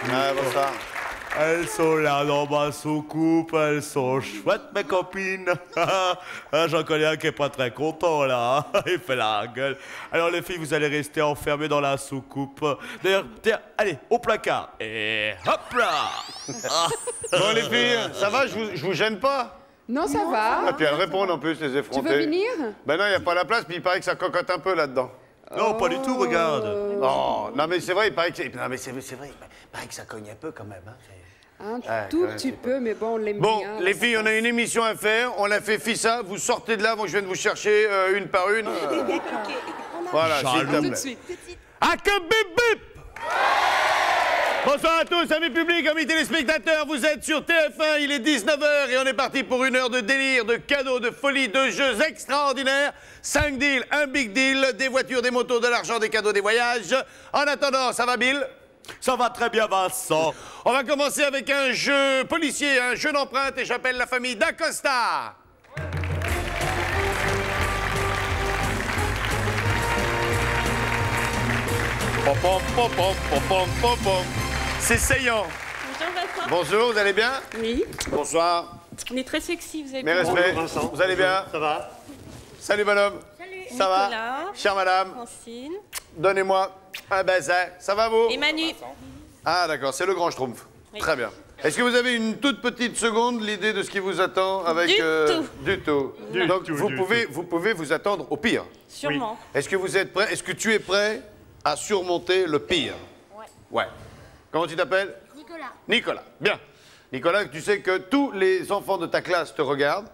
Ouais, bon ça. Elles sont là dans ma soucoupe, elles sont chouettes mes copines. J'en connais un qui est pas très content là, il fait la gueule. Alors les filles, vous allez rester enfermées dans la soucoupe. D'ailleurs, tiens, allez, au placard. Et hop là. Bon les filles, ça va, je vous gêne pas? Non, ça va. Et puis elles répondent en plus, les effrontées. Tu veux venir? Ben non, il n'y a pas la place, puis il paraît que ça cocotte un peu là-dedans. Non, pas du tout, regarde. Non, mais c'est vrai, il paraît que non, mais c'est vrai, il paraît que ça cogne un peu quand même. Hein. Un tout petit peu, mais bon, on l'aime bien. Bon, les filles, on a une émission à faire, on l'a fait fissa, vous sortez de là, moi je viens de vous chercher une par une. Voilà, s'il te plaît. Tout de suite. Ah que bip bip! Bonsoir à tous, amis publics, amis téléspectateurs, vous êtes sur TF1, il est 19h et on est parti pour une heure de délire, de cadeaux, de folie, de jeux extraordinaires. 5 deals, un big deal, des voitures, des motos, de l'argent, des cadeaux, des voyages. En attendant, ça va Bill? Ça va très bien, Vincent. On va commencer avec un jeu policier, un jeu d'empreinte et j'appelle la famille d'Acosta. Pom, pom, pom, pom, pom, pom, pom, pom. C'est Saillant. Bonjour Vincent. Bonjour, vous allez bien? Oui. Bonsoir. On est très sexy, vous avez Mes compris. respects. Vincent. Vous allez bien? Ça va? Salut, bonhomme. Salut. Ça va? Nicolas. Chère madame, Francine. donnez-moi un baiser. Ça va, vous? Et Manu. Ah, d'accord, c'est le grand schtroumpf. Oui. Très bien. Est-ce que vous avez une toute petite seconde l'idée de ce qui vous attend avec... Du tout. Du tout. Du Donc, tout, vous du pouvez vous attendre au pire. Sûrement. Est-ce que vous êtes prêt? Est-ce que tu es prêt à surmonter le pire? Ouais. Ouais. Comment tu t'appelles? Nicolas. Nicolas. Bien. Nicolas, tu sais que tous les enfants de ta classe te regardent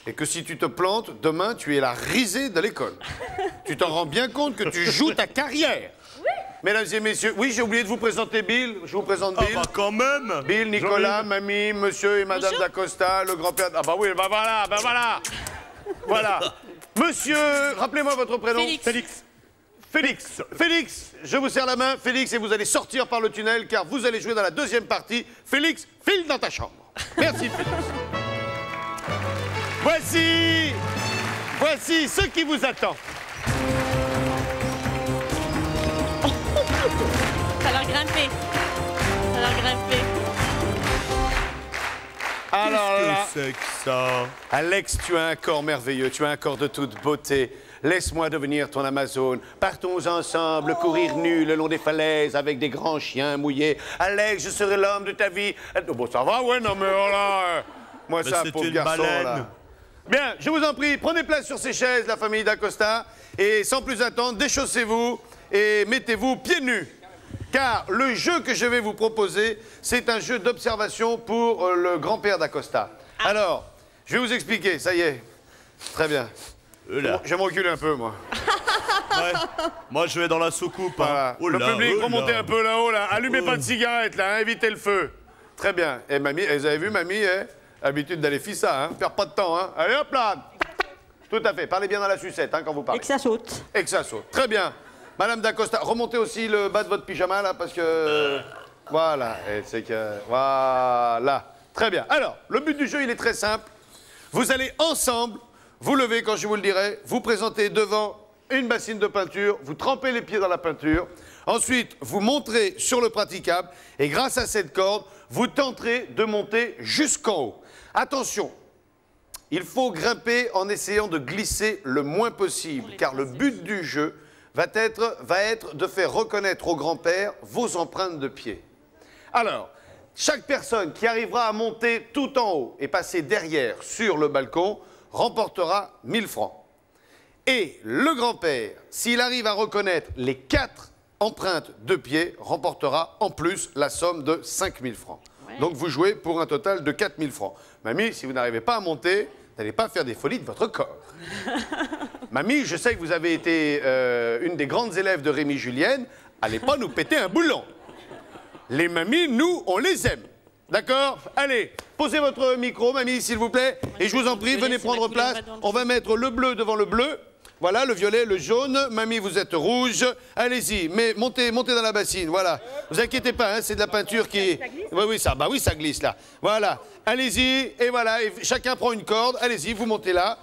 et que si tu te plantes, demain, tu es la risée de l'école. Tu t'en rends bien compte que tu joues ta carrière. Oui. Mesdames et messieurs, oui, j'ai oublié de vous présenter Bill. Je vous présente Ah Bill. bah quand même. Bill, Nicolas, mamie, monsieur et madame Bonjour. d'Acosta, le grand-père... Ah bah oui, bah voilà, bah voilà. Voilà. Monsieur, rappelez-moi votre prénom. Félix. Félix. Félix, je vous serre la main, Félix, et vous allez sortir par le tunnel, car vous allez jouer dans la deuxième partie. Félix, file dans ta chambre. Merci, Félix. Voici ce qui vous attend. Ça a l'air grimpé. Ça a l'air grimpé. Alors là, Qu'est-ce que c'est que ça? Alex, tu as un corps merveilleux, tu as un corps de toute beauté. Laisse-moi devenir ton Amazone. Partons ensemble, courir nus le long des falaises avec des grands chiens mouillés. Alex, je serai l'homme de ta vie. Bon, ça va, ouais, non, mais oh là, moi, Mais ça, c'est pauvre une garçon, baleine. là. Bien, je vous en prie, prenez place sur ces chaises, la famille d'Acosta, et sans plus attendre, déchaussez-vous et mettez-vous pieds nus. Car le jeu que je vais vous proposer, c'est un jeu d'observation pour le grand-père d'Acosta. Alors, je vais vous expliquer, ça y est. Très bien. Là. Je vais me reculer un peu, moi. Ouais. Moi, je vais dans la soucoupe. Voilà. Hein. Oh Le là, public, oh là. remontez un peu là-haut, là. Allumez Oh. pas de cigarette, là, hein. Évitez le feu. Très bien. Et mamie, vous avez vu, mamie, habitude d'aller fissa, hein. Perd pas de temps, hein. Allez, hop là. Tout à fait. Parlez bien dans la sucette, hein, quand vous parlez. Et que ça saute. Et que ça saute. Très bien. Madame d'Acosta, remontez aussi le bas de votre pyjama, là, parce que... Voilà. Et c'est que... Voilà. Très bien. Alors, le but du jeu, il est très simple. Vous allez ensemble, vous levez quand je vous le dirai, vous présentez devant une bassine de peinture, vous trempez les pieds dans la peinture, ensuite, vous monterez sur le praticable, et grâce à cette corde, vous tenterez de monter jusqu'en haut. Attention, il faut grimper en essayant de glisser le moins possible, car le but du jeu va être de faire reconnaître au grand-père vos empreintes de pied. Alors, chaque personne qui arrivera à monter tout en haut et passer derrière sur le balcon remportera 1000 francs. Et le grand-père, s'il arrive à reconnaître les 4 empreintes de pied, remportera en plus la somme de 5000 francs. Ouais. Donc vous jouez pour un total de 4000 francs. Mamie, si vous n'arrivez pas à monter, n'allez pas faire des folies de votre corps. Mamie, je sais que vous avez été une des grandes élèves de Rémi Julienne. Allez pas nous péter un boulon. Les mamies, nous, on les aime. D'accord? Allez, posez votre micro, mamie, s'il vous plaît. Et je vous en prie, venez prendre place. On va mettre le bleu devant le bleu. Voilà, le violet, le jaune. Mamie, vous êtes rouge. Allez-y, mais montez dans la bassine, voilà. Vous inquiétez pas, hein, c'est de la peinture qui... Oui, ça glisse, là. Voilà, allez-y, et voilà, et chacun prend une corde. Allez-y, vous montez là,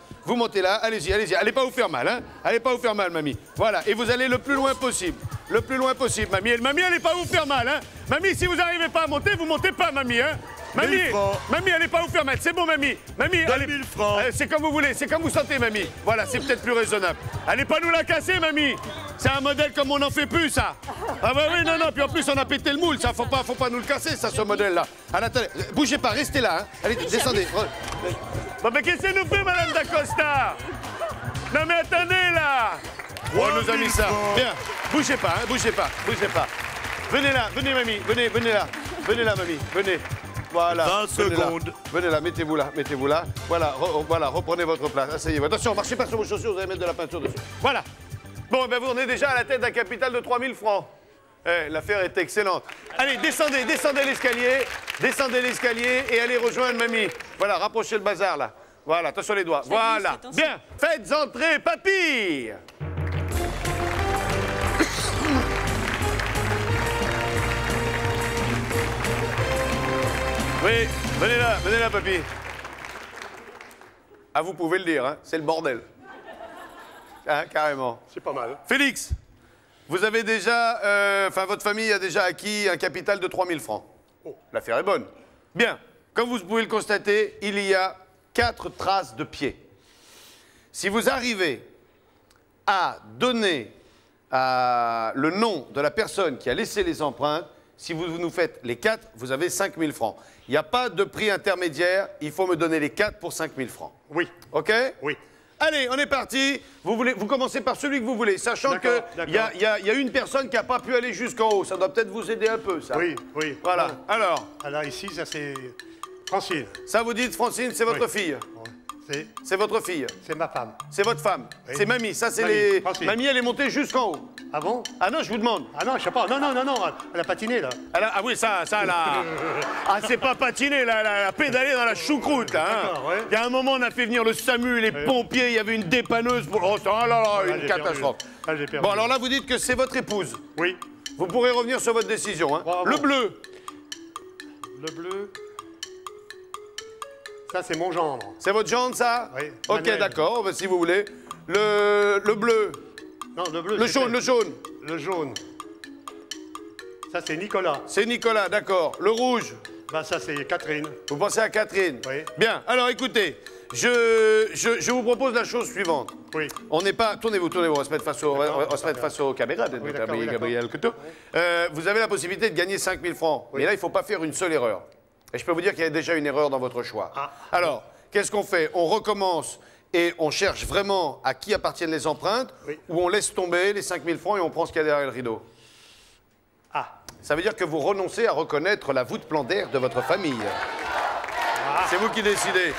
allez-y. Allez pas vous faire mal, hein. Allez pas vous faire mal, mamie. Voilà, et vous allez le plus loin possible. le plus loin possible, mamie. Mamie, allez pas vous faire mal, hein. Mamie, si vous n'arrivez pas à monter, vous montez pas, mamie, hein. Mamie, mamie, allez pas vous faire mal. C'est bon, mamie. Mamie, allez. 2000 francs. C'est comme vous voulez, c'est comme vous sentez, mamie. Voilà, c'est peut-être plus raisonnable. Allez pas nous la casser, mamie. C'est un modèle comme on n'en fait plus, ça. Ah bah oui, non, puis en plus, on a pété le moule, ça. Faut pas nous le casser, ça, ce modèle-là. Attendez, bougez pas, restez là, hein. Allez, descendez. Bon, mais qu'est-ce que nous fait, madame Dacosta? Non, mais attendez, là. Oh, on nous a mis ça. Bien, bougez pas, hein, bougez pas. Venez là, venez, mamie, venez là, mamie, venez. Voilà. 20 secondes. Venez là, mettez-vous là. Voilà, voilà, reprenez votre place. Asseyez-vous. Attention, marchez pas sur vos chaussures, vous allez mettre de la peinture dessus. Voilà. Bon, ben vous en êtes déjà à la tête d'un capital de 3000 francs. L'affaire est excellente. Allez, descendez l'escalier et allez rejoindre mamie. Voilà, rapprochez le bazar là. Voilà, attention les doigts. Voilà. Bien, faites entrer papy. Oui, venez là, papy. Ah, vous pouvez le dire, hein, c'est le bordel. Hein, carrément. C'est pas mal. Félix, vous avez déjà, votre famille a déjà acquis un capital de 3000 francs. Oh, l'affaire est bonne. Bien, comme vous pouvez le constater, il y a 4 traces de pieds. Si vous arrivez à donner le nom de la personne qui a laissé les empreintes, si vous nous faites les 4, vous avez 5000 francs. Il n'y a pas de prix intermédiaire, il faut me donner les 4 pour 5000 francs. Oui. OK? Oui. Allez, on est parti. Vous commencez par celui que vous voulez, sachant qu'il y a une personne qui n'a pas pu aller jusqu'en haut. Ça doit peut-être vous aider un peu, ça. Oui. Voilà. Bon. Alors, ici, ça c'est Francine. ça vous dites, Francine, c'est votre fille. C'est votre fille. C'est ma femme. C'est votre femme. Oui. C'est mamie. Ça, c'est Mamie, les... Francine. Mamie, elle est montée jusqu'en haut. Ah bon? Ah non, je vous demande. Ah non, je sais pas. Non, elle a patiné là. Ah oui, ça, là. Ah, c'est pas patiné, là, elle a pédalé dans la choucroute, hein. D'accord, ouais. Il y a un moment, on a fait venir le SAMU, les pompiers, il y avait une dépanneuse pour... Oh là là, une j'ai catastrophe. perdu. Ah, j'ai perdu. Bon, alors là, vous dites que c'est votre épouse. Oui. Vous pourrez revenir sur votre décision, hein. Bravo. Le bleu. Le bleu. Ça, c'est mon gendre. C'est votre gendre, ça? Oui. Ok, Manuel. d'accord, ben, si vous voulez. Le bleu. Non, le bleu. Le c'est jaune, le jaune. Le jaune. Ça, c'est Nicolas. C'est Nicolas, d'accord. Le rouge. Bah, ça, c'est Catherine. Vous pensez à Catherine? Oui. Bien, alors écoutez, je vous propose la chose suivante. Oui. On n'est pas... Tournez-vous, on va se mettre face aux caméras, Oui, d'accord, oui, Gabriel Couteau. Vous avez la possibilité de gagner 5000 francs. Oui. Mais là, il ne faut pas faire une seule erreur. Et je peux vous dire qu'il y a déjà une erreur dans votre choix. Ah. Alors, qu'est-ce qu'on fait? On recommence et on cherche vraiment à qui appartiennent les empreintes, Oui. ou on laisse tomber les 5000 francs et on prend ce qu'il y a derrière le rideau. Ah. Ça veut dire que vous renoncez à reconnaître la voûte plantaire de votre famille. Ah. C'est vous qui décidez.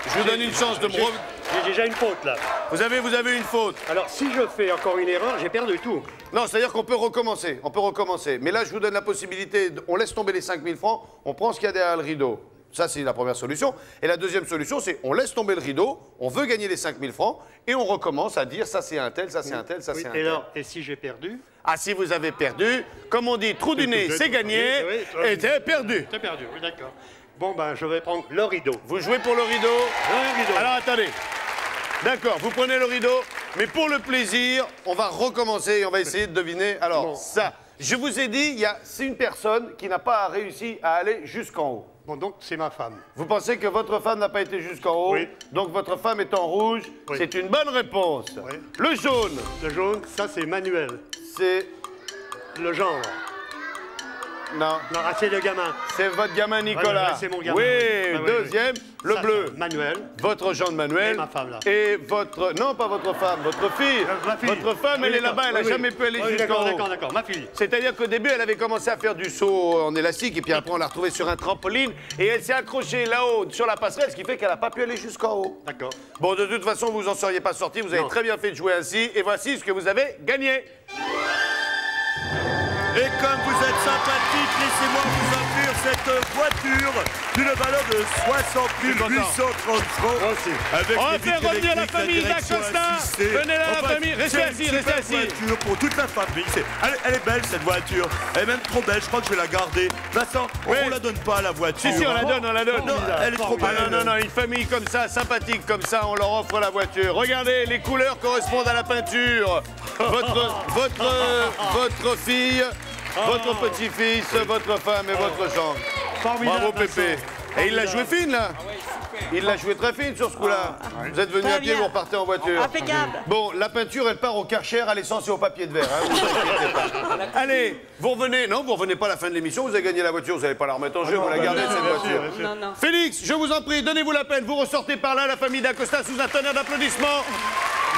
Je vous donne une chance de me... J'ai déjà une faute là. Vous avez une faute. Alors, si je fais encore une erreur, j'ai perdu tout. Non, c'est-à-dire qu'on peut recommencer. On peut recommencer. Mais là, je vous donne la possibilité, on laisse tomber les 5000 francs, on prend ce qu'il y a derrière le rideau. Ça, c'est la première solution. Et la deuxième solution, c'est on laisse tomber le rideau, on veut gagner les 5000 francs, et on recommence à dire ça c'est un tel, ça c'est un tel, ça Oui, c'est un et tel. alors, et si j'ai perdu? Ah, si vous avez perdu, comme on dit, trou du nez, c'est gagné, Oui, et c'est perdu. J'ai perdu, oui, d'accord. Bon, ben, je vais prendre le rideau. Vous jouez pour le rideau. Le rideau. Alors, attendez. D'accord, vous prenez le rideau, mais pour le plaisir, on va recommencer et on va essayer de deviner. Alors, Bon. ça, je vous ai dit, c'est une personne qui n'a pas réussi à aller jusqu'en haut. Bon, donc, c'est ma femme. Vous pensez que votre femme n'a pas été jusqu'en haut? Oui. Donc votre femme est en rouge. Oui. C'est une bonne réponse. Oui. Le jaune, Le jaune, ça, c'est Manuel. c'est... Le genre. Non, Non, ah, c'est le gamin. c'est votre gamin Nicolas. Ouais, c'est mon gamin, Oui, oui. Ah, oui, deuxième, le Ça, bleu. c'est Manuel. Votre Jean de Manuel. Et ma femme, là. Et votre... Non, pas votre femme, votre fille. Ma fille. Votre femme, Oui, elle est d'accord. là-bas, elle n'a Oui, jamais pu aller oui, jusqu'en d'accord, haut. d'accord, ma fille. C'est-à-dire qu'au début, elle avait commencé à faire du saut en élastique, et puis après, on l'a retrouvée sur un trampoline, et elle s'est accrochée là-haut, sur la passerelle, ce qui fait qu'elle n'a pas pu aller jusqu'en haut. D'accord. Bon, de toute façon, vous n'en seriez pas sorti, vous avez Non. très bien fait de jouer ainsi, et voici ce que vous avez gagné. Et comme vous êtes sympathique, laissez-moi vous offrir cette voiture d'une valeur de 60 830 francs. Avec On va des faire vitres revenir la électriques, famille direction d'Acosta. assistée. Venez là, la Enfin, famille. Restez c'est assis, une restez super assis. voiture pour toute la famille. Elle est belle cette voiture. Elle est même trop belle. Je crois que je vais la garder. Vincent, Oui. on la donne pas la voiture. Si, si, on la donne, on la donne. Non, elle est trop Ah belle. non, non, non, une famille comme ça, sympathique comme ça, on leur offre la voiture. Regardez, les couleurs correspondent à la peinture. Votre fille, votre petit-fils, votre femme et votre chambre. Bravo Pépé. Et il l'a joué fine là. Il l'a joué très fine sur ce coup-là. Vous êtes venu Très à pied, bien. vous repartez en voiture. Impeccable. Bon, la peinture, elle part au Karcher, à l'essence et au papier de verre. Hein, vous inquiétez pas. Allez, vous revenez. Non, vous revenez pas à la fin de l'émission, vous avez gagné la voiture, vous n'allez pas la remettre en jeu, vous la gardez cette voiture. Non, non. Félix, je vous en prie, donnez-vous la peine, vous ressortez par là, la famille d'Acosta, sous un tonnerre d'applaudissements.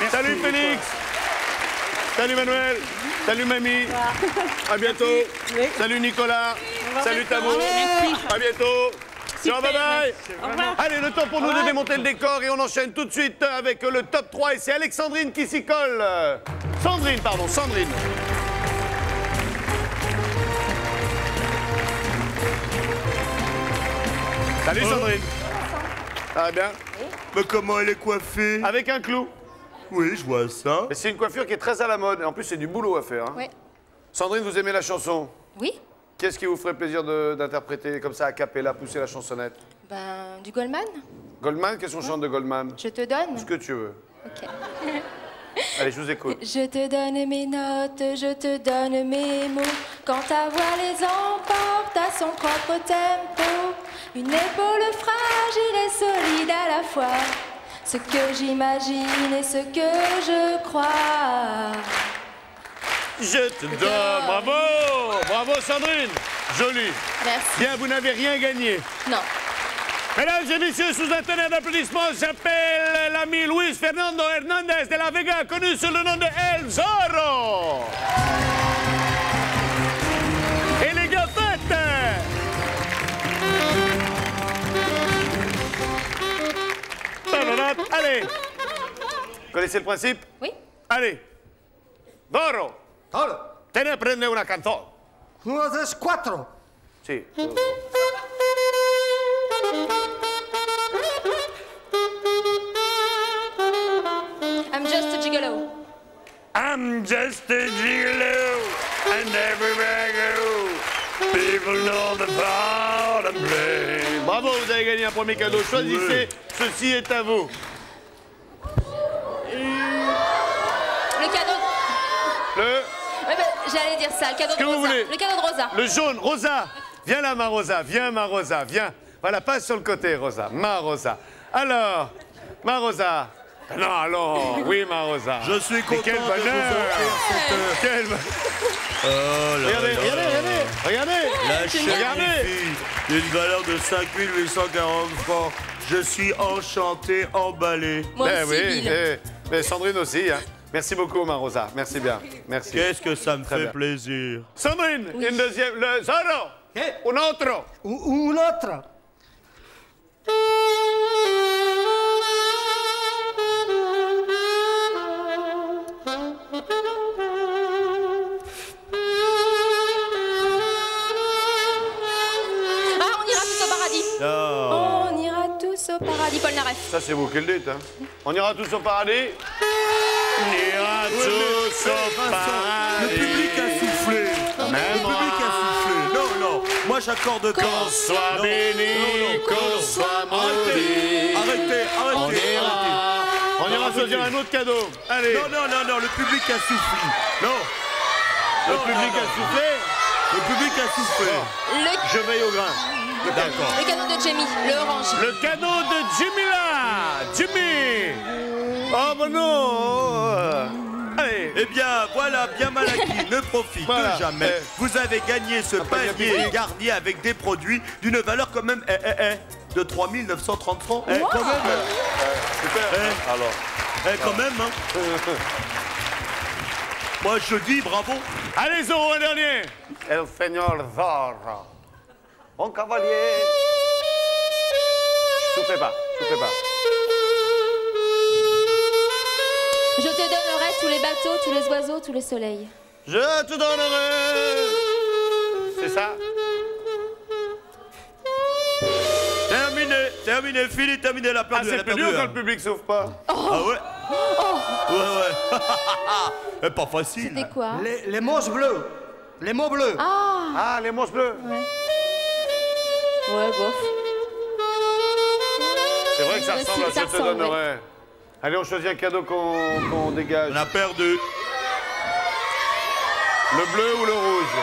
Salut Félix. Salut Manuel. Salut Mamie. À bientôt. Salut Nicolas. Salut Tamo. À bientôt. Ciao, bye bye. Au revoir. Allez, le temps pour nous de démonter le décor et on enchaîne tout de suite avec le top 3 et c'est Alexandrine qui s'y colle. Sandrine, pardon, Sandrine. Salut Sandrine. Ça va bien? Mais comment elle est coiffée? Avec un clou. Oui, je vois ça. Et c'est une coiffure qui est très à la mode et en plus c'est du boulot à faire. Hein. Ouais. Sandrine, vous aimez la chanson? Oui. Qu'est-ce qui vous ferait plaisir d'interpréter comme ça a cappella, pousser la chansonnette? Ben, du Goldman. Goldman, qu'est-ce qu'on chante de Goldman? Je te donne. Ce que tu veux. Ok. Allez, je vous écoute. Je te donne mes notes, je te donne mes mots. Quand ta voix les emporte à son propre tempo. Une épaule fragile et solide à la fois. Ce que j'imagine et ce que je crois. Je te donne. Bravo! Bravo Sandrine! Joli. Merci. Bien, vous n'avez rien gagné. Non. Mesdames et messieurs, sous un tonnerre d'applaudissements, j'appelle l'ami Luis Fernando Hernandez de la Vega, connu sous le nom de El Zorro. Et les gars, faites! Allez! Vous connaissez le principe? Oui. Allez! Zorro! Te ne prende una canzone. 1, 2, 4. Sì. I'm just a gigolo. I'm just a gigolo, and everywhere I go, people know the part I'm playing. Bravo, vous avez gagné un premier cadeau. Choisissez, ceci est à vous. Le cadeau. Le, Ouais, ben, j'allais dire ça, le cadeau que de vous Rosa. voulez. Le cadeau de Rosa. le jaune, Rosa. Viens là, ma Rosa, viens, ma Rosa, viens. Voilà, passe sur le côté, Rosa, ma Rosa. Alors, ma Rosa. Non, allons, oui, ma Rosa. Je suis Mais content quel de vous bonheur. offrir cette... Quel... Oh là Regardez, là regardez, là regardez, là. regardez. La chère Regardez. fille, d'une valeur de 5 840 francs. Je suis enchanté, emballé. Moi Ben aussi, oui, Bill. mais Sandrine aussi. Hein. Merci beaucoup, ma Rosa. Merci bien. Merci. Qu'est-ce que ça me Très fait bien. plaisir. Sandrine, une deuxième. Le Zorro. Un autre. Un autre. Ah, on ira tous au paradis. Ah. On ira tous au paradis, Paul Naref. Ça, c'est vous qui le dites. Hein. On ira tous au paradis. On ira tous au Le paradis. public a soufflé. Même Le public a soufflé. Non, non. Moi, j'accorde pas. Qu'on soit Non, béni, non, non, qu'on non. soit maudit. Arrêtez, On arrêtez. ira. On ira choisir un autre cadeau. Allez. Non, non, non, non, le public a soufflé. Non. Le Non, public non, a non. soufflé. Le public a soufflé. Le, Je veille au grain. D'accord. le cadeau de Jamie, le orange. Le cadeau de Jimmy là. Jimmy. Oh, ben non. Allez. Eh bien, voilà, bien mal acquis, ne profite Voilà. jamais. Vous avez gagné ce pas bien panier piqué. garni avec des produits d'une valeur quand même de 3 930 francs. Quand même, Super. Eh. Alors. quand même. Hein. Moi, je dis bravo. Allez, Zorro, un dernier. El Señor Zorro. Bon cavalier. Soufflez pas, soufflez pas. Je te donnerai tous les bateaux, tous les oiseaux, tous les soleils. Je te donnerai. C'est ça? Terminé, fini, terminé, elle a Ah, perdu, elle c'est a plus perdu. dur quand hein. le public s'ouvre pas. Ah ouais Ouais. C'est pas facile. C'était quoi? Les mots bleus. Les mots bleus. Ah, les monstres bleus. Ouais, bof. C'est vrai que ça Ouais, ressemble à ça ce que je te ressemble, donnerais. Allez, on choisit un cadeau qu'on dégage. On a perdu. Le bleu ou le rouge?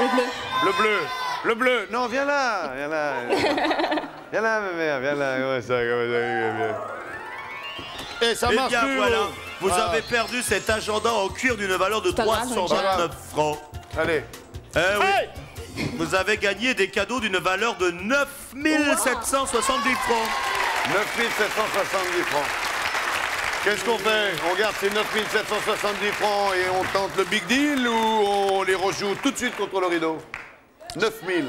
Le bleu. Le bleu. Le bleu. Non, viens là. Viens là. Viens là, ma mère. Viens là. Comment ça, viens. Et ça Eh marche bien plus. voilà, gros. vous Ah. avez perdu cet agenda en cuir d'une valeur de Pas grave, 329 francs. Allez. Eh oui. Hey! Vous avez gagné des cadeaux d'une valeur de 9 770 francs. 9 770 francs. Qu'est-ce qu'on fait? On garde ces 9 770 francs et on tente le big deal ou on les rejoue tout de suite contre le rideau? 9 000.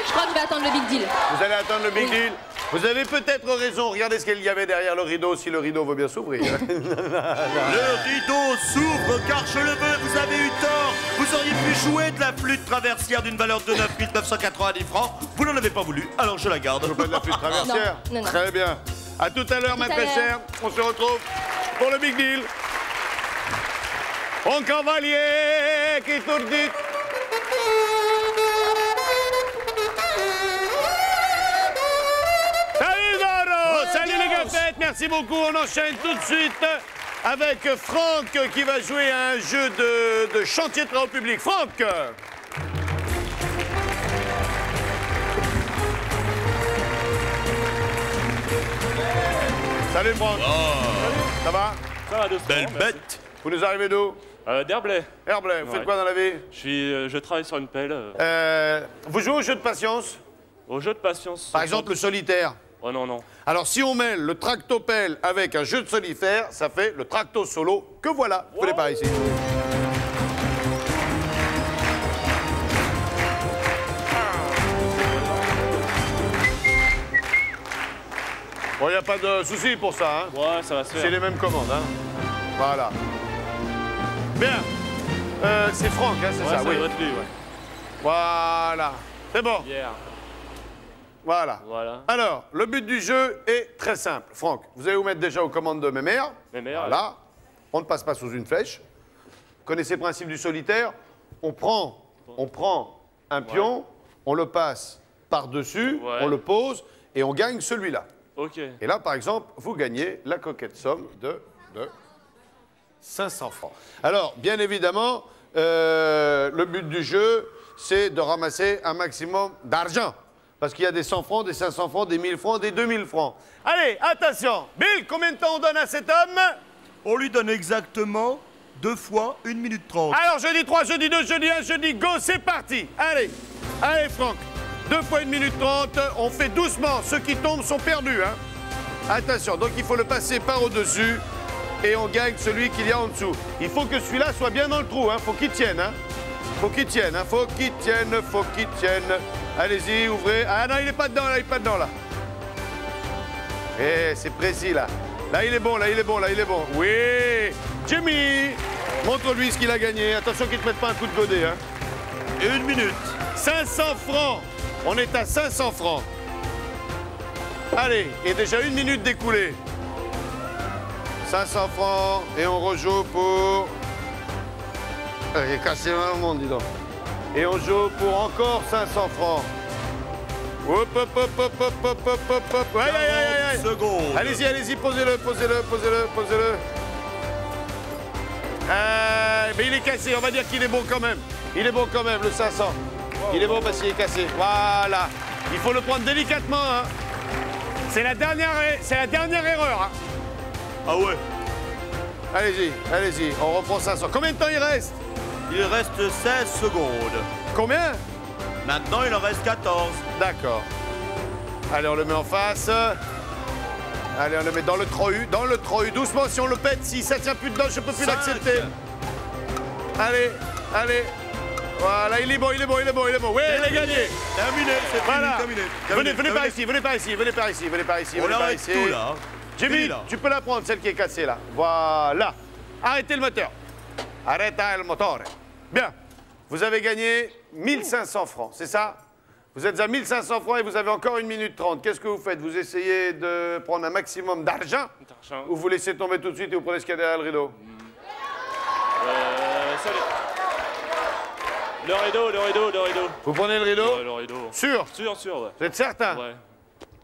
Je crois que je vais attendre le big deal. Vous allez attendre le big deal? Vous avez peut-être raison. Regardez ce qu'il y avait derrière le rideau, si le rideau veut bien s'ouvrir. Le rideau s'ouvre car je le veux, vous avez eu tort. Vous auriez pu jouer de la flûte traversière d'une valeur de 9 990 francs. Vous n'en avez pas voulu, alors je la garde. Pas de la flûte traversière? Non, non. Très bien. À tout à l'heure, ma à très l'heure. chère. On se retrouve pour le big deal. Un cavalier qui tourdit. Salut Doro! Salut les gars, merci beaucoup. On enchaîne tout de suite avec Franck qui va jouer à un jeu de chantier de travaux publics. Franck! Salut Franck. Ça va? Ça va, doucement, Belle merci. bête. Vous nous arrivez d'où? D'Herblay. Herblay, vous faites Ouais. quoi dans la vie? Je travaille sur une pelle. Vous jouez au jeu de patience? Au jeu de patience. Par exemple, le solitaire. Oh non, non. Alors, si on mêle le tractopelle avec un jeu de solitaire, ça fait le tracto solo que voilà. Venez par ici. Bon, il n'y a pas de souci pour ça, hein? Ouais, ça va se C'est faire. les mêmes commandes, hein? Voilà. Bien. C'est Franck, hein, c'est Ouais, ça, ça oui. doit être lui, ouais. Voilà. C'est bon. Hier. Voilà. Voilà. Alors, le but du jeu est très simple. Franck, vous allez vous mettre déjà aux commandes de mes mères. Mes mères, Voilà. On ne passe pas sous une flèche. Vous connaissez le principe du solitaire? On prend un pion, on le passe par-dessus, Ouais. on le pose et on gagne celui-là. Ok. Et là, par exemple, vous gagnez la coquette somme de 500 francs. Alors, bien évidemment, le but du jeu, c'est de ramasser un maximum d'argent. Parce qu'il y a des 100 francs, des 500 francs, des 1000 francs, des 2000 francs. Allez, attention. Bill, combien de temps on donne à cet homme? On lui donne exactement 2 fois 1 minute 30. Alors, je dis 3, je dis 2, je dis 1, je dis go, c'est parti. Allez, allez, Franck. 2 fois 1 minute 30, on fait doucement. Ceux qui tombent sont perdus, hein. Attention, donc il faut le passer par au-dessus et on gagne celui qu'il y a en dessous. Il faut que celui-là soit bien dans le trou, hein. Faut qu'il tienne, hein. Faut qu'il tienne, hein. Faut qu'il tienne, faut qu'il tienne. Allez-y, ouvrez. Ah non, il n'est pas dedans, là, il n'est pas dedans, là. Eh, c'est précis, là. Là, il est bon, là, il est bon, là, il est bon. Oui. Jimmy, montre-lui ce qu'il a gagné. Attention qu'il ne te mette pas un coup de godet, hein. 1 minute. 500 francs. On est à 500 francs. Allez, et déjà 1 minute d'écoulée. 500 francs et on rejoue pour... J'ai cassé un monde, dis donc. Et on joue pour encore 500 francs. Hop, hop, hop, hop, hop, hop, hop, hop, hop. Aïe, aïe, aïe, aïe, aïe. Secondes. Allez-y, allez-y, posez-le, posez-le, posez-le, posez-le. Mais il est cassé, on va dire qu'il est bon quand même. Il est bon quand même, le 500. Il est bon parce qu'il est cassé. Voilà. Il faut le prendre délicatement, hein. C'est la dernière erreur, hein. Ah ouais. Allez-y, allez-y, on reprend 500. Combien de temps il reste? Il reste 16 secondes. Combien? Maintenant, il en reste 14. D'accord. Allez, on le met en face. Allez, on le met dans le trou, doucement, si on le pète, si ça tient plus dedans, je peux plus 5. l'accepter. Allez, allez. Voilà, il est bon, il est bon, il est bon, il est bon. Oui, il a gagné. Terminé, c'est Voilà. fini, Venez terminé. par ici, venez par ici, venez par ici, venez par ici, On venez par arrête ici. tout, là. Jimmy, Fini, là. tu peux la prendre, celle qui est cassée, là. Voilà. Arrêtez le moteur. Arrêtez le moteur. Bien. Vous avez gagné 1500 francs, c'est ça? Vous êtes à 1500 francs et vous avez encore 1 minute 30. Qu'est-ce que vous faites? Vous essayez de prendre un maximum d'argent ou vous laissez tomber tout de suite et vous prenez ce qu'il y a derrière le rideau? Le rideau, le rideau, le rideau. Vous prenez le rideau? Ouais, le rideau. Sûr? Sûr, sûr, ouais. Vous êtes certain? Ouais.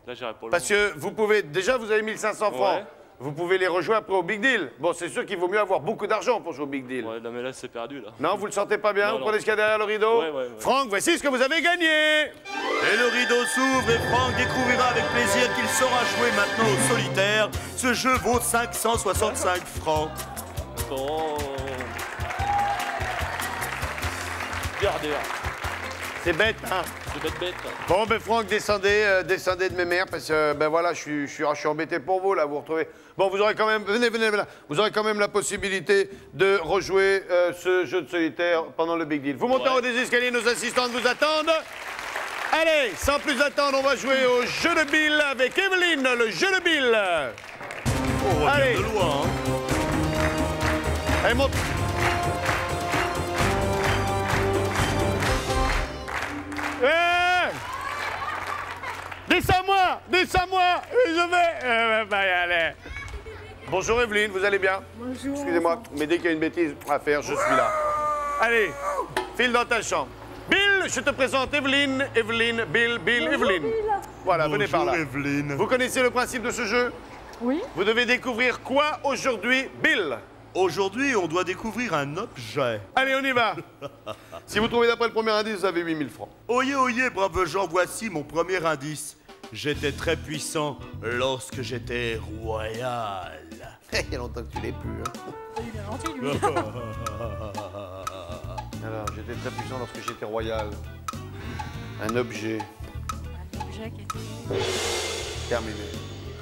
Là, j'irai pas loin. Parce que vous pouvez... Déjà, vous avez 1500 francs. Ouais. Vous pouvez les rejouer après au Big Deal. Bon, c'est sûr qu'il vaut mieux avoir beaucoup d'argent pour jouer au Big Deal. Ouais, non, mais là, c'est perdu, là. Non, vous le sentez pas bien? Non, vous non. prenez ce qu'il y a derrière le rideau? Ouais, ouais, ouais. Franck, voici ce que vous avez gagné! Et le rideau s'ouvre et Franck découvrira avec plaisir qu'il saura jouer maintenant au solitaire. Ce jeu vaut 565 francs. Bon... Regardez, là. C'est bête, hein? C'est bête, bête. Bon, ben Franck, descendez de mes mères, parce que, ben voilà, je suis embêté pour vous, là, vous retrouvez. Bon, vous aurez quand même, venez là, vous aurez quand même la possibilité de rejouer ce jeu de solitaire pendant le Big Deal. Vous montez en haut des escaliers, nos assistantes vous attendent. Allez, sans plus attendre, on va jouer au jeu de Bill avec Evelyne, le jeu de Bill. On Allez. revient de loin, hein. Allez, monte. Descends-moi, je vais pas y aller. Bonjour Evelyne, vous allez bien? Bonjour. Excusez-moi, mais dès qu'il y a une bêtise à faire, je suis là. Allez, file dans ta chambre. Bill, je te présente Evelyne, Bill, Evelyne. Voilà, venez par là. Bonjour, Evelyne. Vous connaissez le principe de ce jeu? Oui. Vous devez découvrir quoi aujourd'hui, Bill? Aujourd'hui, on doit découvrir un objet. Allez, on y va. Si vous trouvez d'après le premier indice, vous avez 8000 francs. Oyez, oyez, braves gens, voici mon premier indice. J'étais très puissant lorsque j'étais royal. Il y a longtemps que tu l'es plus. Hein. Il est gentil, lui. Alors, j'étais très puissant lorsque j'étais royal. Un objet. Un objet qui était... Terminé.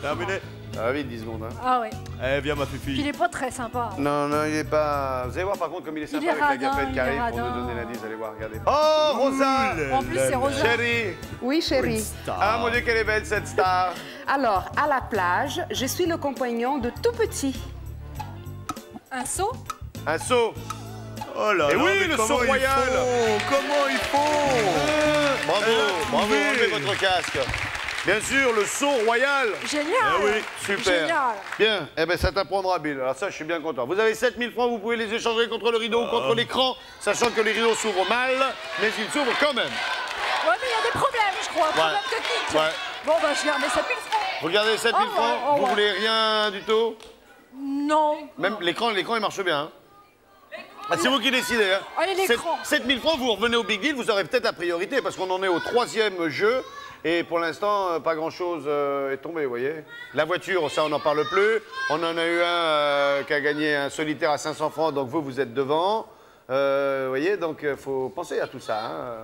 Terminé. Ça va vite, 10 secondes. Hein. Ah ouais. Eh, viens ma Puis il fifi. est pas très sympa. Non, non, il est pas... Vous allez voir par contre comme il est sympa Il est avec la radin, gafette qui il est arrive pour nous radin. donner l'indice. Allez voir, regardez. Oh, Rosa! En plus, c'est Rosa. Chérie! Oui, chérie. Ah, mon Dieu, qu'elle est belle, cette star! Alors, à la plage, je suis le compagnon de tout petit. Un seau. Un seau! Oh là Et là, oui, mais le comment saut ils royal. font? Comment ils font? Bravo, Elle a bravo, trouvé. enlevez votre casque. Bien sûr, le saut royal. Génial. Ah oui, super. Génial. Bien, eh ben ça t'apprendra, Bill. Alors ça, je suis bien content. Vous avez 7000 francs, vous pouvez les échanger contre le rideau ou contre l'écran, sachant que les rideaux s'ouvrent mal, mais ils s'ouvrent quand même. Ouais, mais il y a des problèmes, je crois. Problèmes techniques. Ouais. Bon, bah, je garde mes 7000 francs. Vous regardez 7000 Oh, ouais, francs, oh, vous ouais. voulez rien du tout? Non. Même l'écran, il marche bien. Hein. Ah, c'est vous qui décidez. Hein. Allez, l'écran. 7000 francs, vous revenez au Big Deal, vous aurez peut-être la priorité, parce qu'on en est au 3e jeu. Et pour l'instant, pas grand-chose est tombé, vous voyez. La voiture, ça, on n'en parle plus. On en a eu un qui a gagné un solitaire à 500 francs, donc vous êtes devant. Vous voyez, donc il faut penser à tout ça. Hein.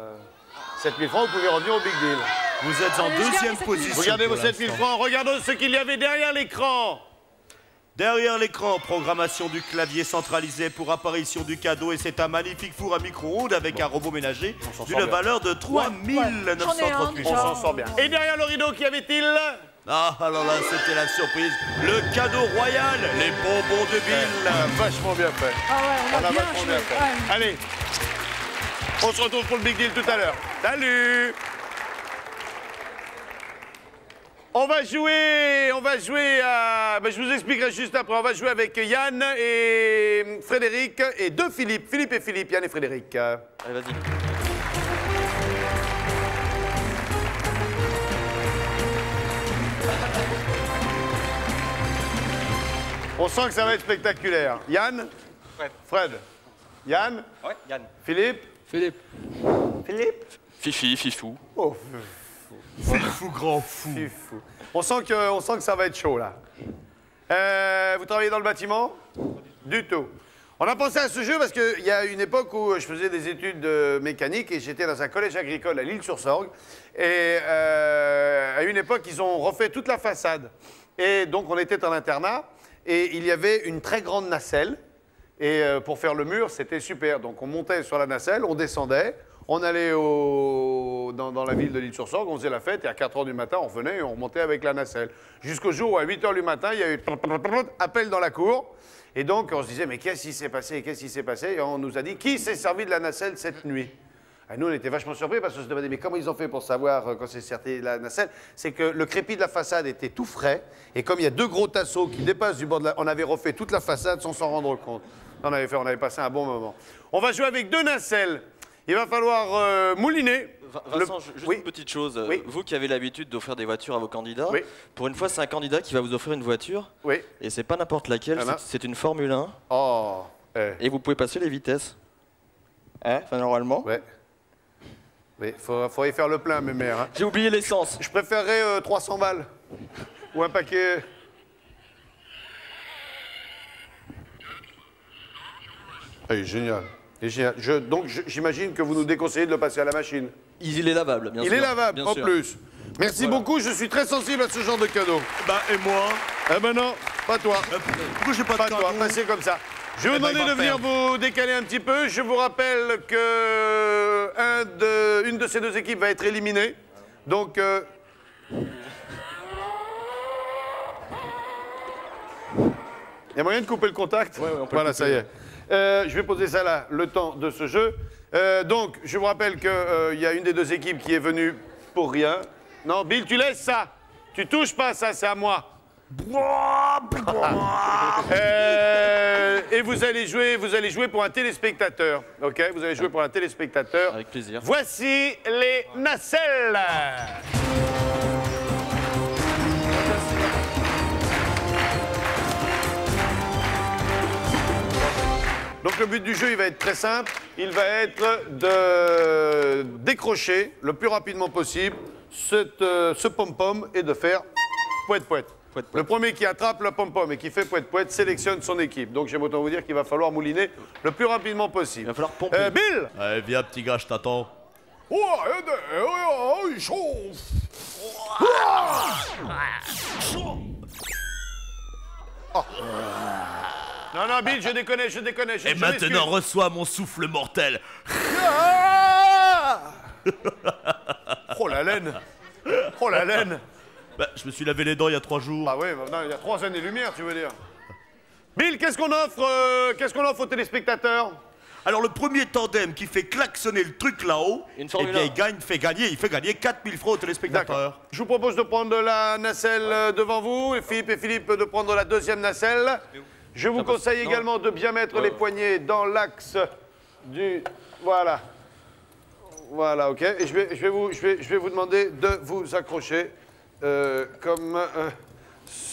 7000 francs, vous pouvez revenir au Big Deal. Vous êtes en Allez, je garde deuxième les 7000. position. Regardez vos pour 7000 l'instant. francs, regardons ce qu'il y avait derrière l'écran. Derrière l'écran, programmation du clavier centralisé pour apparition du cadeau et c'est un magnifique four à micro-ondes avec un robot ménager s'en d'une sort bien. valeur de 3 J'en ai un, 938 On déjà. s'en sort bien. Et derrière le rideau, qu'y avait-il? Ah, alors là, c'était la surprise. Le cadeau royal, les bonbons de Bill. On a vachement bien fait. Ah ouais, on a bien vachement joué. bien fait. Ouais. Allez, on se retrouve pour le Big Deal tout à l'heure. Salut! On va jouer à... Ben, je vous expliquerai juste après. On va jouer avec Yann et Frédéric et deux Philippe. Philippe et Philippe, Yann et Frédéric. Allez, vas-y. On sent que ça va être spectaculaire. Yann? Fred. Yann? Ouais, Yann. Philippe? Philippe. Philippe? Fifi, Fifou. Oh, Fou grand fou. c'est fou. On sent que ça va être chaud, là. Vous travaillez dans le bâtiment? Du tout. On a pensé à ce jeu parce qu'il y a une époque où je faisais des études de mécanique et j'étais dans un collège agricole à l'Île-sur-Sorgue. Et à une époque, ils ont refait toute la façade. Et donc, on était en internat et il y avait une très grande nacelle. Et pour faire le mur, c'était super. Donc, on montait sur la nacelle, on descendait. On allait dans la ville de l'Île-sur-Sorgue, on faisait la fête et à 4 h du matin, on revenait et on remontait avec la nacelle. Jusqu'au jour où à 8 h du matin, il y a eu appel dans la cour. Et donc, on se disait, mais qu'est-ce qui s'est passé? Qu'est-ce qui s'est passé? Et on nous a dit, qui s'est servi de la nacelle cette nuit? Ah, nous, on était vachement surpris parce qu'on se demandait mais comment ils ont fait pour savoir quand c'est certé la nacelle. C'est que le crépi de la façade était tout frais et comme il y a 2 gros tasseaux qui dépassent du bord de la... On avait refait toute la façade sans s'en rendre compte. On avait passé un bon moment. On va jouer avec 2 nacelles. Il va falloir mouliner. Vincent, juste une petite chose. Oui. Vous qui avez l'habitude d'offrir des voitures à vos candidats, Oui. pour une fois, c'est un candidat qui va vous offrir une voiture. Oui. Et c'est pas n'importe laquelle, c'est une Formule 1. Oh. Et vous pouvez passer les vitesses. Hein? Enfin, normalement. Ouais. Oui, faudrait faire le plein, mes mères. Hein. J'ai oublié l'essence. Je préférerais 300 balles. Ou un paquet. Ah, il est génial. Il est génial. Donc, j'imagine que vous nous déconseillez de le passer à la machine. Il est lavable, bien sûr. Il est lavable, bien en sûr. plus. Merci beaucoup, je suis très sensible à ce genre de cadeau. Bah, et moi? Eh ben non, pas toi. Pourquoi j'ai pas Pas de toi, cadeau? passez comme ça. Je vais vous Eh ben, demander il va de venir faire. vous décaler un petit peu. Je vous rappelle que une de ces 2 équipes va être éliminée. Donc, il y a moyen de couper le contact? Ouais, on peut voilà, le ça y est. Je vais poser ça là, le temps de ce jeu. Donc, je vous rappelle qu'il y a une des 2 équipes qui est venue pour rien. Non, Bill, tu laisses ça. Tu touches pas ça, c'est à moi. Et vous allez jouer pour un téléspectateur. Ok, vous allez jouer pour un téléspectateur. Avec plaisir. Voici les nacelles. Donc le but du jeu, il va être très simple. Il va être de décrocher le plus rapidement possible ce pom-pom et de faire poète-poète. Le premier qui attrape le pom-pom et qui fait poète-poète sélectionne son équipe. Donc j'aime autant vous dire qu'il va falloir mouliner le plus rapidement possible. Il va falloir pomper. Bill! Allez, viens, petit gars, je t'attends. Il chauffe! Oh. Non, Bill, je déconne. Et maintenant, reçois mon souffle mortel. Oh la laine! Oh la laine! Bah, je me suis lavé les dents il y a 3 jours. Ah ouais, maintenant il y a 3 années-lumière, tu veux dire. Bill, qu'est-ce qu'on offre aux téléspectateurs? Alors, le premier tandem qui fait klaxonner le truc là-haut, Une eh Formule bien, 1. il fait gagner 4000 francs aux téléspectateurs. Je vous propose de prendre la nacelle devant vous, et Philippe de prendre la 2e nacelle. Je vous conseille également de bien mettre les poignets dans l'axe du... Voilà. Voilà, ok. Et je vais vous demander de vous accrocher comme ceci.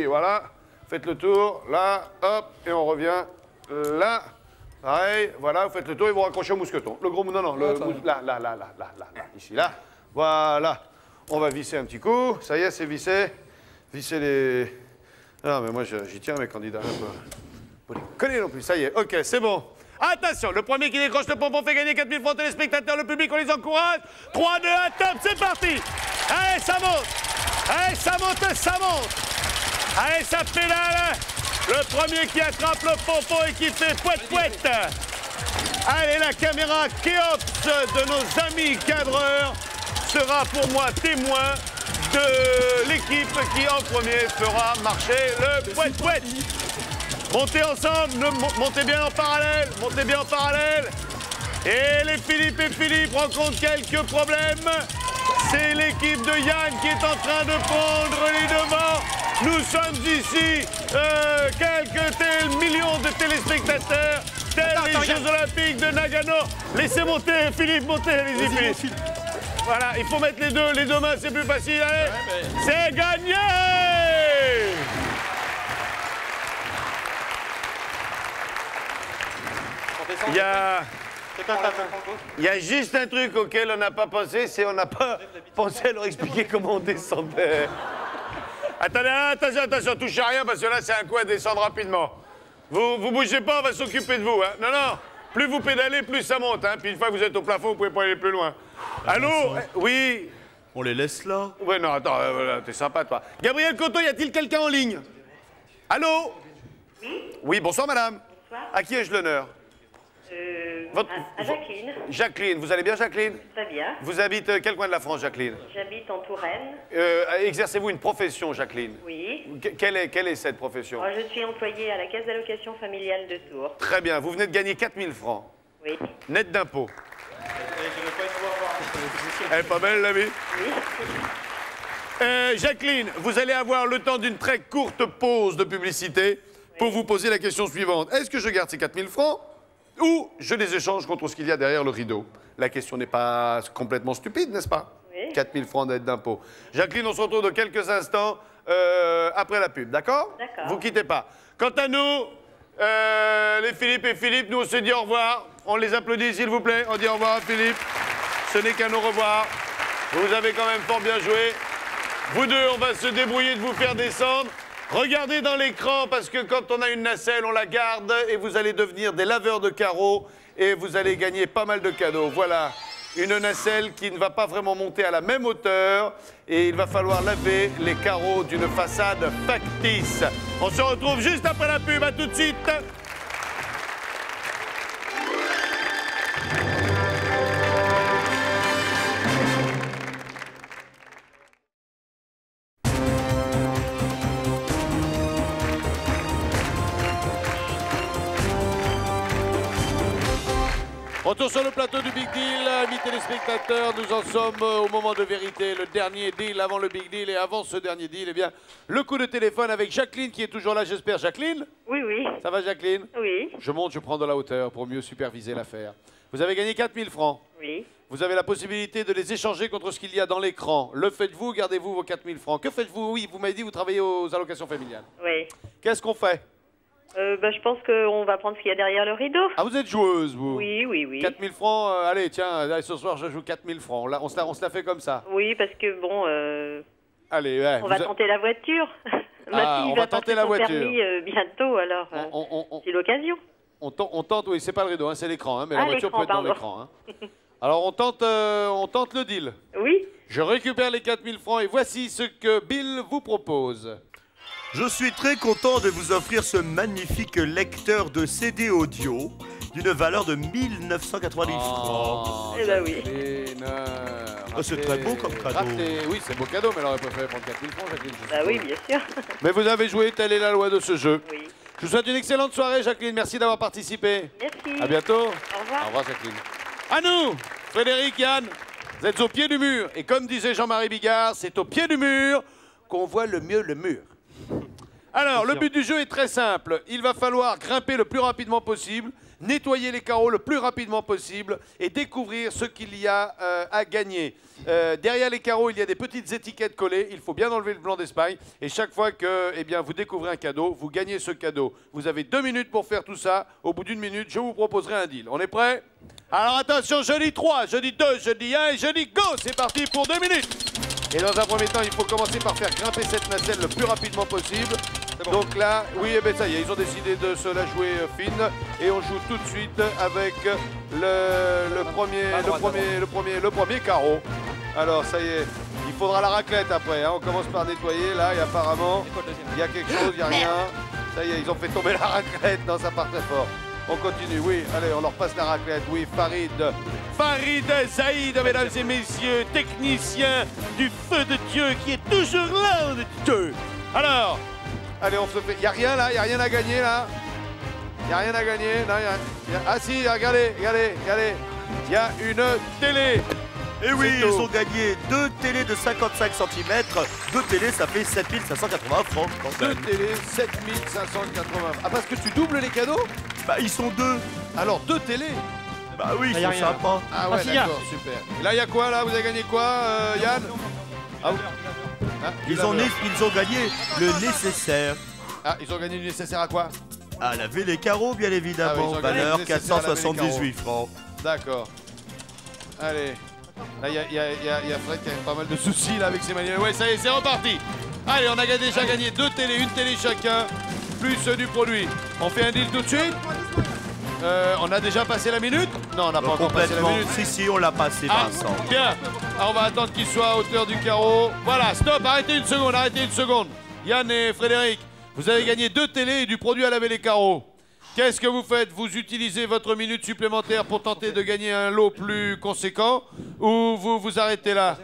Voilà. Faites le tour, là, hop, et on revient là. Pareil, voilà, vous faites le tour et vous raccrochez au mousqueton. Le gros là, là, ici, là. Voilà. On va visser un petit coup. Ça y est, c'est vissé. Visser les... Ah, mais moi, j'y tiens, mes candidats. Vous les connaissez non plus. Ça y est, ok, c'est bon. Attention, le premier qui décroche le pompon fait gagner 4000 francs téléspectateurs. Le public, on les encourage. 3, 2, 1, top, c'est parti. Allez, ça monte. Allez, ça monte. Allez, ça pédale. Le premier qui attrape le pompon et qui fait poète-poète. Allez, la caméra Kéops de nos amis cadreurs sera pour moi témoin de l'équipe qui en premier fera marcher le poète-poète. Montez ensemble, montez bien en parallèle, Et les Philippe rencontrent quelques problèmes. C'est l'équipe de Yann qui est en train de prendre les devants. Nous sommes ici quelques millions de téléspectateurs, tels les Jeux Olympiques de Nagano. Laissez monter, Philippe, montez, allez-y, Philippe. Voilà, il faut mettre les deux mains, c'est plus facile, allez. C'est gagné! Il y a juste un truc auquel on n'a pas pensé, c'est on n'a pas pensé à leur expliquer comment on descendait. Attendez, attention, touchez à rien parce que là c'est un coup à descendre rapidement. Vous bougez pas, on va s'occuper de vous. Hein. Non, plus vous pédalez, plus ça monte. Hein. Puis une fois que vous êtes au plafond, vous pouvez pas aller plus loin. Allô? Oui? On les laisse là? Ouais, non, attends, t'es sympa toi. Gabriel Coteau, y a-t-il quelqu'un en ligne? Allô? Oui, bonsoir madame. Bonsoir. À qui ai-je l'honneur? À Jacqueline. Jacqueline, vous allez bien Jacqueline? Très bien. Vous habitez quel coin de la France, Jacqueline? J'habite en Touraine. Exercez-vous une profession, Jacqueline? Oui. Quelle est cette profession? Je suis employée à la caisse d'allocation familiale de Tours. Très bien, vous venez de gagner 4000 francs. Oui. Net d'impôts. Elle est pas belle, la vie? Oui. Jacqueline, vous allez avoir le temps d'une très courte pause de publicité pour vous poser la question suivante. Est-ce que je garde ces 4000 francs ou je les échange contre ce qu'il y a derrière le rideau? La question n'est pas complètement stupide, n'est-ce pas? Oui. 4000 francs net d'impôts. Jacqueline, on se retrouve dans quelques instants après la pub, d'accord? D'accord. Vous quittez pas. Quant à nous, les Philippe et Philippe, nous on se dit au revoir. On les applaudit s'il vous plaît. On dit au revoir à Philippe. Ce n'est qu'un au revoir. Vous avez quand même fort bien joué. Vous deux, on va se débrouiller de vous faire descendre. Regardez dans l'écran parce que quand on a une nacelle, on la garde et vous allez devenir des laveurs de carreaux et vous allez gagner pas mal de cadeaux. Voilà, une nacelle qui ne va pas vraiment monter à la même hauteur et il va falloir laver les carreaux d'une façade factice. On se retrouve juste après la pub, à tout de suite. Retour sur le plateau du Big Deal, amis téléspectateurs, nous en sommes au moment de vérité, le dernier deal avant le Big Deal et avant ce dernier deal, eh bien, le coup de téléphone avec Jacqueline qui est toujours là, j'espère. Jacqueline? Oui, oui. Ça va, Jacqueline? Oui. Je monte, je prends de la hauteur pour mieux superviser l'affaire. Vous avez gagné 4000 francs. Oui. Vous avez la possibilité de les échanger contre ce qu'il y a dans l'écran. Le faites-vous, gardez-vous vos 4000 francs. Que faites-vous? Oui, vous m'avez dit que vous travaillez aux allocations familiales. Oui. Qu'est-ce qu'on fait? Je pense qu'on va prendre ce qu'il y a derrière le rideau. Ah, vous êtes joueuse, vous? Oui, oui, oui. 4000 francs, allez, tiens, allez, ce soir, je joue 4000 francs. Là, on se la fait comme ça. Oui, parce que bon, allez, ouais, on va tenter la voiture. Ah, on va tenter la voiture. Permis, bientôt, alors c'est l'occasion. On tente, oui, c'est pas le rideau, hein, c'est l'écran, hein, mais Ah, la voiture peut être dans l'écran, l'écran. Hein. Alors, on tente le deal. Oui. Je récupère les 4000 francs et voici ce que Bill vous propose. Je suis très content de vous offrir ce magnifique lecteur de CD audio d'une valeur de 1990 francs. Eh ben oui. C'est très beau comme cadeau. Oui, c'est beau cadeau, mais elle aurait préféré prendre 4000 francs, Jacqueline. Bah oui, bien sûr. Mais vous avez joué, telle est la loi de ce jeu. Oui. Je vous souhaite une excellente soirée, Jacqueline. Merci d'avoir participé. Merci. À bientôt. Au revoir. Au revoir, Jacqueline. À nous, Frédéric, Yann, vous êtes au pied du mur. Et comme disait Jean-Marie Bigard, c'est au pied du mur qu'on voit le mieux le mur. Alors, le but du jeu est très simple. Il va falloir grimper le plus rapidement possible, nettoyer les carreaux le plus rapidement possible et découvrir ce qu'il y a à gagner. Derrière les carreaux, il y a des petites étiquettes collées. Il faut bien enlever le blanc d'Espagne. Et chaque fois que vous découvrez un cadeau, vous gagnez ce cadeau. Vous avez 2 minutes pour faire tout ça. Au bout d'1 minute, je vous proposerai un deal. On est prêts? Alors attention, je dis 3, je dis 2, je dis 1 et je dis go. C'est parti pour 2 minutes. Et dans un premier temps, il faut commencer par faire grimper cette nacelle le plus rapidement possible. Bon. Donc là, oui, eh ben ça y est, ils ont décidé de se la jouer fine. Et on joue tout de suite avec le premier carreau. Alors ça y est, il faudra la raclette après. Hein. On commence par nettoyer là et apparemment, il y a quelque chose, il n'y a rien. Ça y est, ils ont fait tomber la raclette. Non, ça part très fort. On continue, oui. Allez, on leur passe la raclette. Oui, Farid Saïd, mesdames et messieurs, technicien du feu de Dieu qui est toujours là, de Dieu. Alors, allez, on se fait... Il n'y a rien là, il n'y a rien à gagner là. Il n'y a rien à gagner. Non, Ah si, regardez. Il y a une télé. Et oui, ils ont gagné 2 télés de 55 cm. 2 télés, ça fait 7580 francs. 2 télés, 7580. Ah, parce que tu doubles les cadeaux? Bah, ils sont 2. Alors, 2 télés? Bah oui, ils sont sympas. Ah ouais, d'accord, super. Et là, il y a quoi, là? Vous avez gagné quoi, Yann? Ils ont gagné le nécessaire. Ah, ils ont gagné le nécessaire à quoi? À laver les carreaux, bien évidemment. Valeur 478 francs. D'accord. Allez. Là, il y a Fred qui a pas mal de soucis là avec ses manuels. Ouais, ça y est, c'est reparti. Allez, on a déjà gagné 2 télés, une télé chacun, plus du produit. On fait un deal tout de suite. On a déjà passé la minute? Non, on n'a pas encore passé la minute. Si, on l'a passé, Vincent. Bien. Alors, on va attendre qu'il soit à hauteur du carreau. Voilà, stop, arrêtez une seconde. Yann et Frédéric, vous avez gagné 2 télés et du produit à laver les carreaux. Qu'est-ce que vous faites? Vous utilisez votre minute supplémentaire pour tenter de gagner un lot plus conséquent ou vous vous arrêtez là?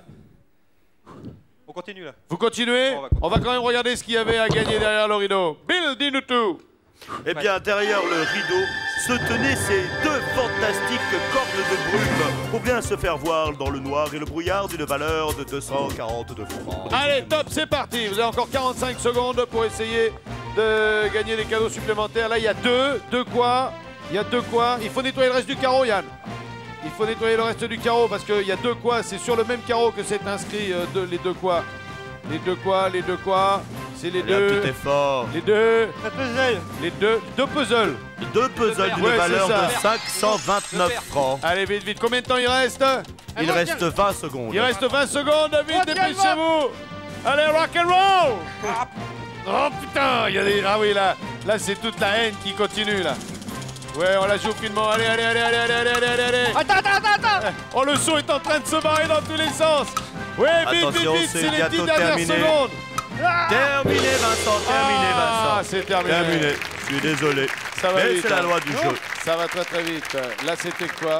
On continue là. Vous continuez? On va quand même regarder ce qu'il y avait à gagner derrière le rideau. Bill, dis-nous tout. Eh bien, derrière le rideau, se tenaient ces deux fantastiques cornes de brume pour bien se faire voir dans le noir et le brouillard d'une valeur de 242 francs. Allez, top, c'est parti. Vous avez encore 45 secondes pour essayer de gagner des cadeaux supplémentaires. Là, il y a deux quoi? Il y a deux quoi? Il faut nettoyer le reste du carreau, Yann. Il faut nettoyer le reste du carreau parce qu'il y a deux quoi. C'est sur le même carreau que c'est inscrit les deux quoi. Les deux quoi? C'est les deux. Un petit effort. Les deux. Un puzzle. Les deux puzzles. Deux puzzles d'une valeur de 529 francs. Allez, vite. Combien de temps il reste? Il reste 20 secondes. Il reste 20 secondes. Vite, dépêchez-vous. Allez, rock and roll. Oh putain, il y a des... Ah oui, là c'est toute la haine qui continue, là. Ouais, on la joue finement. Allez. Attends. Oh, le son est en train de se barrer dans tous les sens. Ouais, vite, c'est les 10 dernières secondes. Terminé, Vincent, terminé, Vincent. Ah, c'est terminé. Terminé. Je suis désolé. Ça va mais vite, c'est la hein. loi du jeu. Ça va très vite. Là, c'était quoi?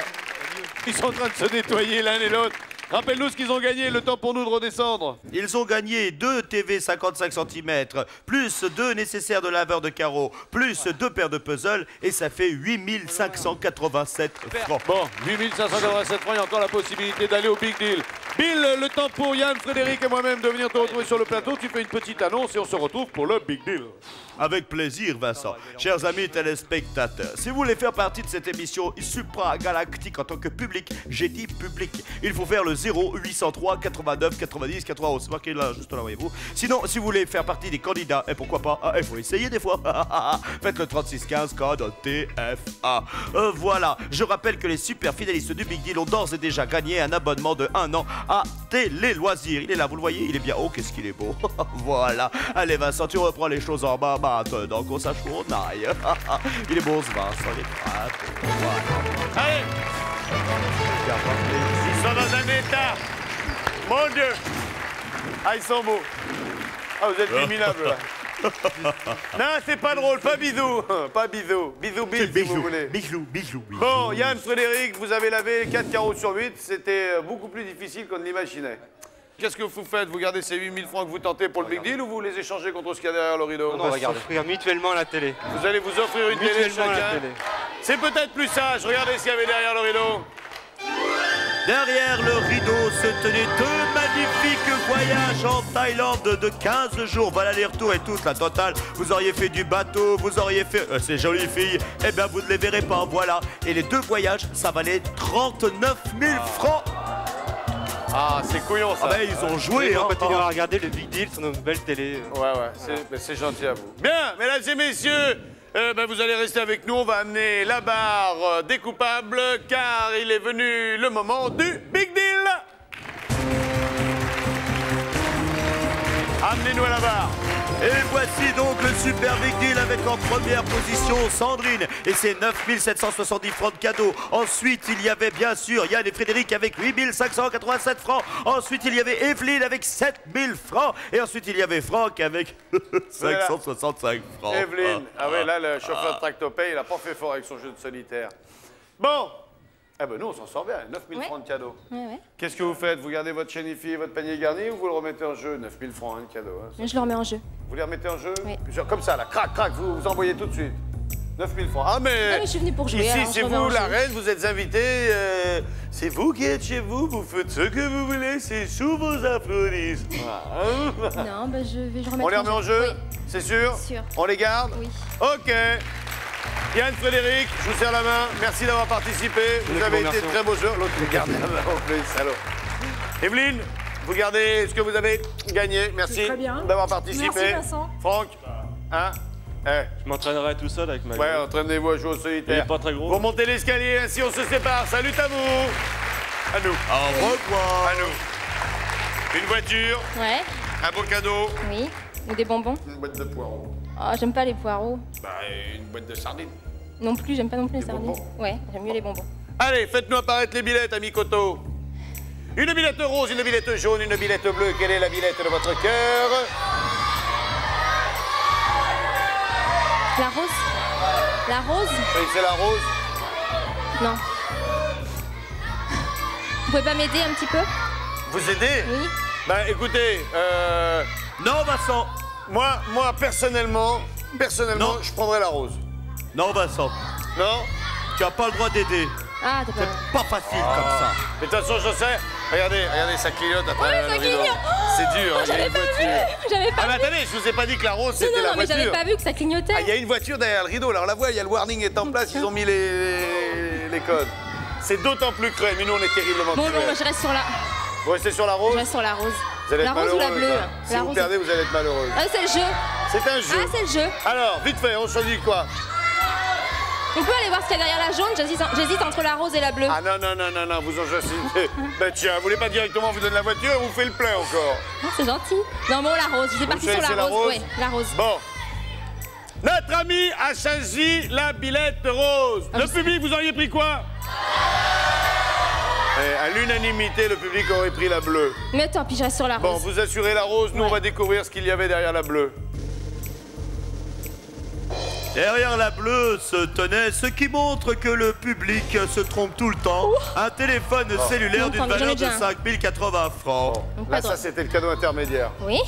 Ils sont en train de se nettoyer l'un et l'autre. Rappelle-nous ce qu'ils ont gagné, le temps pour nous de redescendre. Ils ont gagné 2 TV 55 cm, plus 2 nécessaires de laveur de carreaux, plus 2 paires de puzzles, et ça fait 8587 francs. Bon, 8587 francs, il y a encore la possibilité d'aller au Big Deal. Bill, le temps pour Yann, Frédéric et moi-même de venir te retrouver sur le plateau. Tu fais une petite annonce et on se retrouve pour le Big Deal. Avec plaisir, Vincent. Chers amis téléspectateurs, si vous voulez faire partie de cette émission supra-galactique en tant que public, j'ai dit public, il faut faire le 0803 89 90 91. C'est marqué là, juste là, voyez-vous. Sinon, si vous voulez faire partie des candidats, et pourquoi pas, il faut essayer des fois. Faites le 3615 code TFA. Voilà, je rappelle que les super fidélistes du Big Deal ont d'ores et déjà gagné un abonnement de 1 an à Télé Loisirs. Il est là, vous le voyez, il est bien haut, qu'est-ce qu'il est beau. Voilà. Allez Vincent, tu reprends les choses en bas maintenant qu'on sache où on aille. Il est beau ce Vincent, il est prêt. Voilà. Allez, ils sont dans un état. Mon Dieu. Ah, ils sont beaux. Ah, vous êtes minables là. Non, c'est pas drôle, pas bisous. Pas bisous. Bisous, si vous voulez. Bisous. Bon, Yann, Frédéric, vous avez lavé 4 carreaux sur 8. C'était beaucoup plus difficile qu'on ne l'imaginait. Qu'est-ce que vous faites? Vous gardez ces 8000 francs que vous tentez pour le Big Deal ou vous les échangez contre ce qu'il y a derrière le rideau? On va s'offrir mutuellement la télé. Vous allez vous offrir une télé Mutuellement la chacun. télé. C'est peut-être plus sage. Regardez ce qu'il y avait derrière le rideau. Derrière le rideau se tenaient 2 magnifiques voyages en Thaïlande de 15 jours. Voilà l'aller-retour et toute la totale. Vous auriez fait du bateau, vous auriez fait... ces jolies filles, eh bien vous ne les verrez pas, voilà. Et les 2 voyages, ça valait 39 000 francs. Ah, c'est couillon ça. Ah ben ils ont joué, On hein. continuera à regarder le Big Deal sur nos belles télé. Ouais, c'est gentil à vous. Bien, mesdames et messieurs, vous allez rester avec nous. On va amener la barre découpable car il est venu le moment du Big Deal. Amenez-nous à la barre. Et voici donc le super Big Deal avec en première position Sandrine et ses 9770 francs de cadeaux. Ensuite, il y avait bien sûr Yann et Frédéric avec 8587 francs. Ensuite, il y avait Evelyne avec 7000 francs. Et ensuite, il y avait Franck avec 565 francs. Evelyne. Ah oui, là, le chauffeur de tractopelle, il a pas fait fort avec son jeu de solitaire. Bon. Eh ben nous, on s'en sort bien. 9000 francs de cadeaux. Ouais. Qu'est-ce que vous faites? Vous gardez votre chaîne IFI et votre panier garni ou vous le remettez en jeu? 9000 francs, de cadeau. Hein, Je le remets en jeu. vous les remettez en jeu? Oui. Genre comme ça, là, crac, vous envoyez tout de suite. 9000 francs. Ah, mais je suis venue pour jouer. ici, alors je c'est remets en vous, la jeu. reine, vous êtes invité. C'est vous qui êtes chez vous, vous faites ce que vous voulez, c'est sous vos applaudissements. Non, je remets On les remet en jeu? Oui. C'est sûr? Sûr. On les garde? Oui. Ok. Yann, Frédéric, je vous serre la main. Merci d'avoir participé. Vous avez été de très beaux joueurs. L'autre, il garde la main en plus, salaud. Evelyne, vous gardez ce que vous avez gagné. Merci d'avoir participé. Merci, Vincent. Franck, hein? Je m'entraînerai tout seul avec ma Ouais, entraînez-vous à jouer au solitaire. Il est pas très gros. Vous montez l'escalier, ainsi on se sépare. Salut à vous. À nous. Au revoir. À nous. Une voiture, Ouais. un beau cadeau, Oui. Ou des bonbons. une boîte de poireaux. Oh, j'aime pas les poireaux. Bah, une boîte de sardines. Non plus, j'aime pas non plus les sardines. bonbons. Ouais, j'aime mieux les bonbons. Allez, faites-nous apparaître les billettes, ami Coto. Une billette rose, une billette jaune, une billette bleue. Quelle est la billette de votre cœur? La rose. La rose? Oui, c'est la rose. Non. Vous pouvez pas m'aider un petit peu? Vous aidez? Oui. Bah, écoutez, Non, Vincent. moi, personnellement, Non. je prendrais la rose. Non, Vincent. Non? Tu n'as pas le droit d'aider. Ah, t'es pas... Pas facile comme ça. Mais de toute façon, je sais. Regardez, ça clignote à travers le rideau. C'est dur, il y a une voiture. J'avais pas Ah, mais vu. attendez, je vous ai pas dit que la rose, c'était la Non, mais voiture. j'avais pas vu que ça clignotait. Ah, il y a une voiture derrière le rideau. Alors, on la voit, il y a le warning est en place, ils ont mis les codes. C'est d'autant plus cruel, mais nous, on est terriblement Bon, cruels. moi je reste sur la... Vous restez sur la rose? Je reste sur la rose. Vous allez La être rose ou la malheureuse, bleue hein. Si La vous rose. perdez, vous allez être malheureuse. Ah, c'est le jeu. C'est un jeu. Ah, c'est le jeu. Alors, vite fait, on choisit quoi? On peut aller voir ce qu'il y a derrière la jaune. J'hésite entre la rose et la bleue. Ah non, vous en choisissez. Ben tiens, vous voulez pas directement vous donner la voiture, on vous fait le plein encore. Ah, c'est gentil. Non, bon, la rose. J'étais partie sur choisissez la la rose. rose Ouais, la rose. Bon. Notre ami a choisi la billette rose. Le public, vous auriez pris quoi? À l'unanimité, le public aurait pris la bleue. Mais tant pis, je reste sur la rose. Bon, vous assurez la rose, nous on va découvrir ce qu'il y avait derrière la bleue. Derrière la bleue se tenait ce qui montre que le public se trompe tout le temps. Un téléphone cellulaire d'une valeur de 5080 francs. Là, ça, c'était le cadeau intermédiaire. Oui.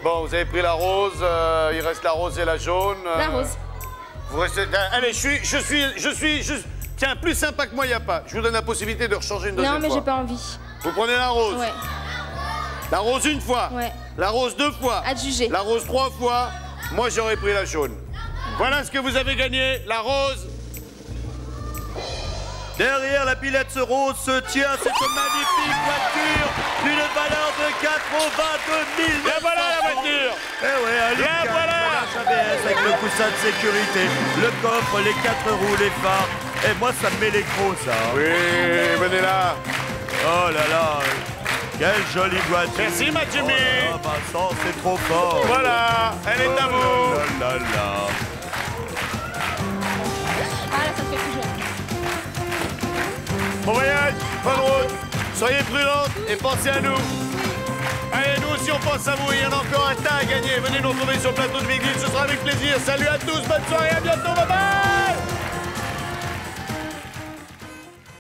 Bon, vous avez pris la rose, il reste la rose et la jaune. La rose. Vous restez... Allez, je suis... Tiens, plus sympa que moi, il n'y a pas. Je vous donne la possibilité de rechanger une deuxième fois. Non, mais j'ai pas envie. Vous prenez la rose. Ouais. La rose une fois. Ouais. La rose deux fois. À te juger. La rose trois fois. Moi, j'aurais pris la jaune. Voilà ce que vous avez gagné, la rose. Derrière la billette rose se tient cette magnifique voiture d'une valeur de 82 000. La voilà la voiture. Eh ouais, un Lucas, voilà. ABS avec le coussin de sécurité, le coffre, les 4 roues, les phares. Et moi, ça me met l'écrou, ça. Oui, venez là. Oh là là, quelle jolie voiture. Merci, Mathieu. Oh, Vincent, c'est trop fort. Voilà, elle est à vous. Là, là, là. Ah, là, ça fait plus jaune. Bon voyage, bonne route. Soyez prudents et pensez à nous. Allez, nous aussi, on pense à vous. Il y en a encore un tas à gagner. Venez nous retrouver sur le plateau de Big Deal. Ce sera avec plaisir. Salut à tous, bonne soirée, à bientôt. Bye bye.